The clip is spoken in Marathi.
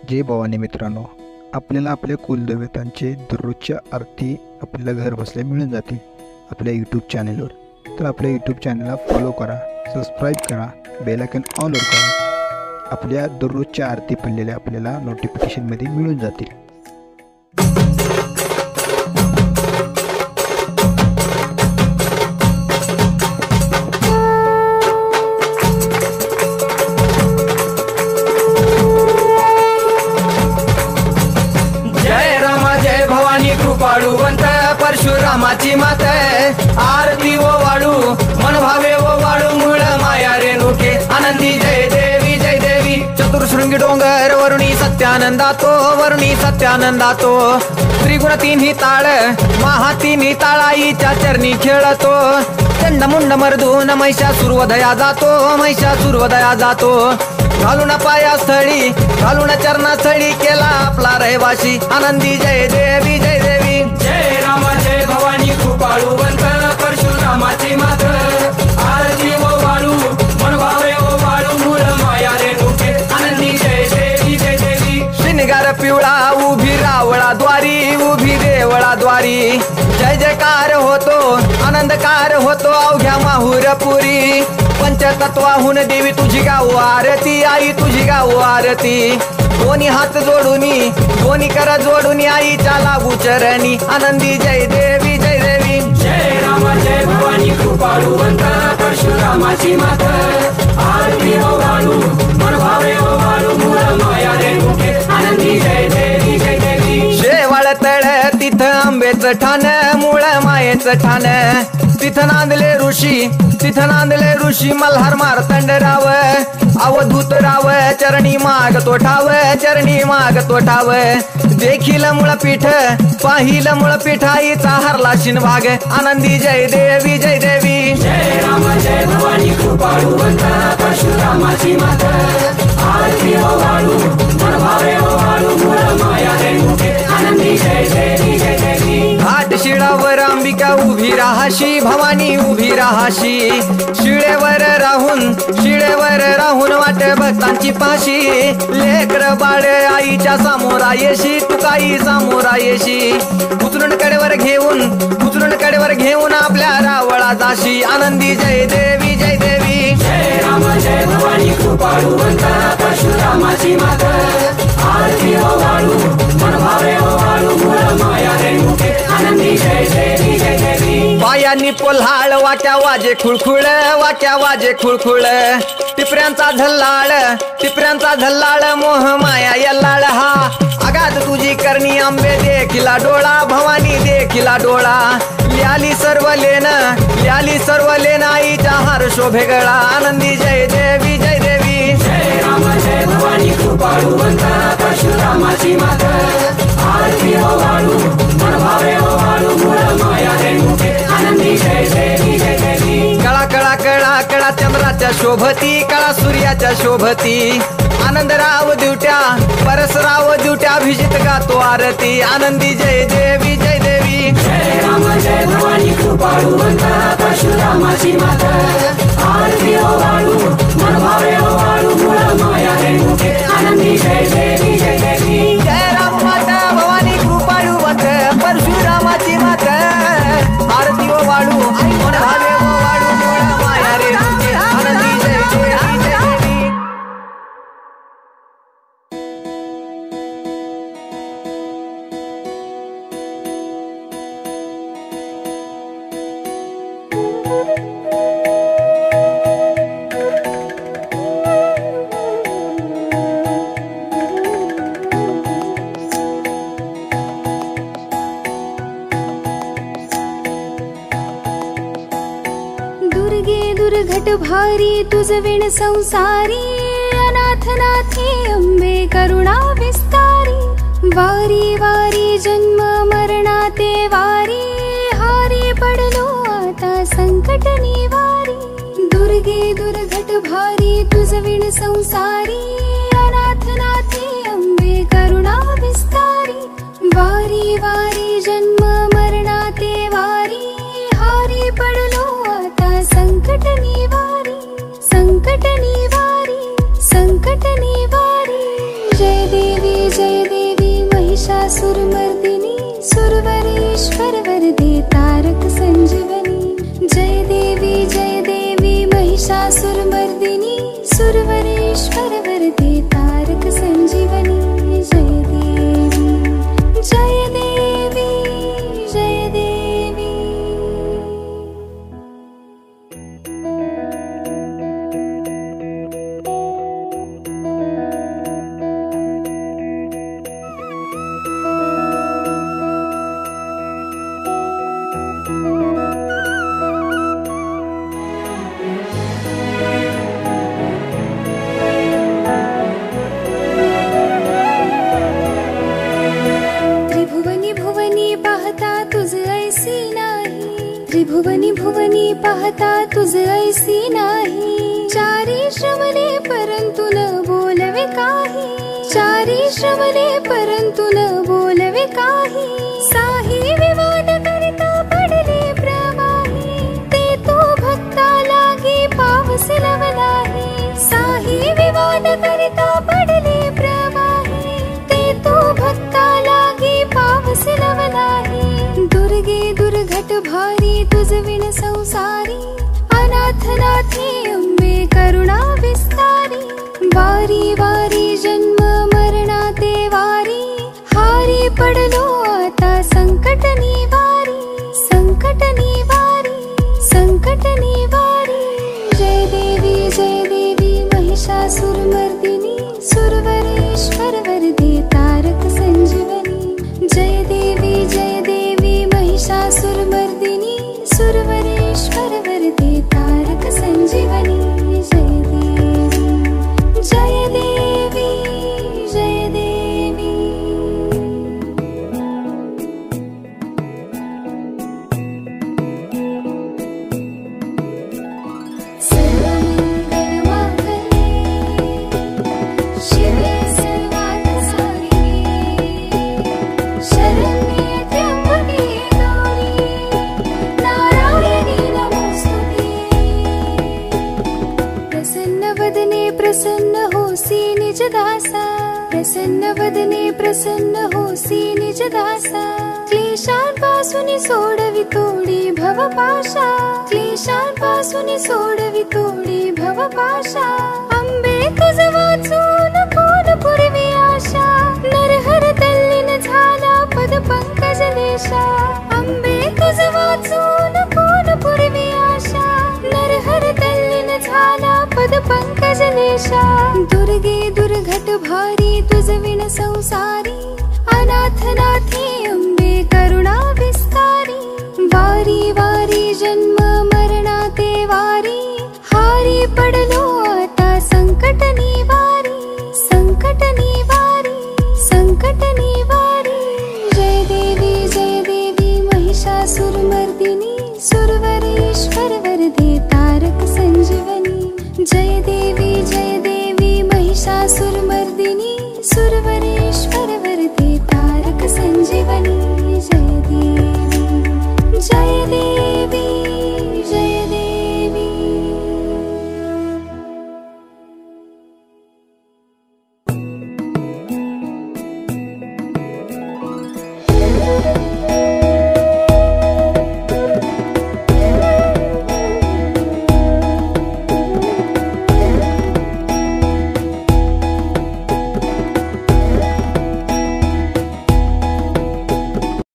जय भवानी मित्रांनो, आपल्याला आपल्या कुलदेवतांचे दररोजच्या आरती आपल्याला घर बसल्या मिळून जातील आपल्या यूट्यूब चॅनलवर. तर आपल्या यूट्यूब चॅनलला फॉलो करा, सबस्क्राईब करा, बेल आयकॉन ऑलवर करा. आपल्या दररोजच्या आरती पडलेल्या आपल्याला नोटिफिकेशनमध्ये मिळून जातील. कृपाळुवंत परशुरामाची मात आरती ओ वाळू मन भावे ओ वाळू मूळ माया रेणुके आनंदी जय देवी जय देवी. चतुर्शृंगी डोंगर वरुणी सत्यानंदातो त्रिगुण तिन्ही ताळ महा तिन्ही ताळाईच्या चरणी खेळतो. चंडमुंड मर्दून महिषासुरवधया जातो घालून पायास्थळी घालून चरणास्थळी केला आपला रहिवाशी आनंदी जय देवी जय देवी. जय राम जय भवानी कृपाळुवंत परशुरामाची मात आरती ओ वाळू मन भावे ओ वाळू मूळ माया रेणुके आनंदी जय देवी जय देवी. श्रीनिगार पिवळा उभी रावळा द्वारी जय जयकार होतो आनंदकार होतो अवघ्या माहुरपुरी. पंचतत्वाहून देवी तुझी गाऊ आरती आई तुझी गाऊ आरती. दोन्ही हात जोडूनी दोन्ही कर जोडूनी आईच्या लागू चरणी आनंदी जय देवी जय देवी. जय राम जय भवानी कृपाळुवंत परशुरामाची मात आरती ओ वाळू मन भावे ओ वाळू मूळ माया रेणुके आनंदी जय देवी जय देवी. शेवाळ तळ तिथं आंबेचं ठाण मूळ मायेचं ठाण तिथं नांदले ऋषी मल्हार मार्तंडराव अवधूत राव चरणी माग तो ठाव देखील मूळपीठ पाहिल मूळपीठ आईचा हरला शिनभाग आनंदी जय देवी जय देवी. जय राम जय भवानी कृपाळुवंत परशुरामाची मात आरती ओ वाळू मन भावे ओ वाळू मूळ माया रेणुके आनंदी जय देवी जय देवी. घाट शिळावर अंबिका उभी राहाशी भवानी उभी राहाशी शिळेवर राहून वाट भक्तांची पाशी लेकर बाळ आईच्या समोरा येशी तुकाई समोरा येशी उचलून कडेवर घेऊन आपल्या रावळा जाशी आनंदी जय देवी जय देवी. जय राम जय भवानी कृपाळुवंत परशुरामाची मात आरती ओ वाळू मन भावे ओ वाळू मूळ माया रेणुके आनंदी जय देवी जय देवी. पायांनी पोल्हाळ वाट्या वाजे खुळखुळ टिपऱ्यांचा झल्लाळ मोह माया यल्लाळ हा आगात तुझी करणी आंबे देखिला डोळा भवानी देखिला डोळा. ल्याली सर्व लेन आईच्या हार शोभे गळा आनंदी जय देवी जय देवी. जय राम जय भवानी कृपाळुवंत परशुरामाची मात आरती ओ वाळू मन भावे ओ वाळू मूळ माया रेणुके आनंदी जय देवी जय देवी. कळा चंद्राच्या शोभती कळा सूर्याच्या शोभती आनंदराव दिवट्या परसराव दिवट्या अभिजित गातो आरती आनंदी जय देवी जय देवी. जय राम जय भवानी कृपाळुवंत परशुरामाची मात आरती ओ वाळू मन भावे ओ वाळू मूळ माया रेणुके आनंदी जय देवी जय देवी. जय राम माता भवानी कृपाळुवंत परशुरामाची मात आरती ओ वाळू मन भावे ओ वाळू मूळ माया रेणुके आनंदी जय देवी जय देवी. दुर्घट भारी तुझ विण संसारी अनाथ नाथे अंबे करुणा विस्तारी. वारी वारी जन्म मरणाते वारी हारी पडलो आता संकट निवारी. दुर्गे दुर्घट भारी तुझ विण संसारी अनाथ नाथे अंबे करुणा विस्तारी. वारी वारी जन्म मरणाते वारी हारी पडलो आता संकट निवारी. संकट निवारी जय देवी महिषासुरमर्दिनी सुरवरेश्वर वरदे तारक संजीवनी। जय देवी महिषासुरमर्दिनी सुरवरेश्वर वरदे तारक संजीवनी। जय देवी जय देवी जय देवी। त्रिभुवनी भुवनी पाहता तुझ ऐसी नाही। चारी श्रवणे परंतु न बोलवे काही। चारी श्रवणे परंतु न बोलवे काही। साही विवाद करिता पडले प्रवाही। ते तो भक्ता लागी पावस लवलाही। साही विवाद करिता पडले प्रवाही। ते तो भक्ता लागी पावस लवलाही। दुर्गे दुर्घट भारी तुझ विण संसारी। अनाथ नाथे अंबे करुणा विस्तारी। वारी वारी जन्म मरणा ते वारी। हारी पडलो आता संकट निवारी। संकट निवारी संकट निवारी। जय देवी महिषासुरमर्दिनी सुरवरेश्वर वरदे तारक संजीवनी। जय देवी महिषासुरमर्दिनी सुरवरेश्वर वरदे तारक संजीवनी। जय देवी जय देवी। सर्वमंगलमांगल्ये शिवे सर्वार्थसाधिके शरण्ये त्र्यंबके गौरी नारायणी नमोस्तुते। प्रसन्न वदने प्रसन्न होसी निज दासा। प्रसन्न वदने प्रसन्न होसी निज दासा। क्लेशांपासून सोडवी तोडी भवपाशा। क्लेशांपासून सोडवी तोडी भवपाशा। अंबे तुझ वाचून कोण पुरवी आशा। नरहर तल्लीन झाला पद पंकज लेशा। अंबे तुझ वाचून कोण पुरवी आशा। नरहर तल्लीन झाला पद पंकज लेशा। दुर्गे दुर्घट भारी तुझ विण संसारी। अनाथ नाथे अंबे करुणा विस्तारी। वारी वारी जन्म मरणा ते वारी। हारी पडलो आता संकट निवारी संकट निवारी।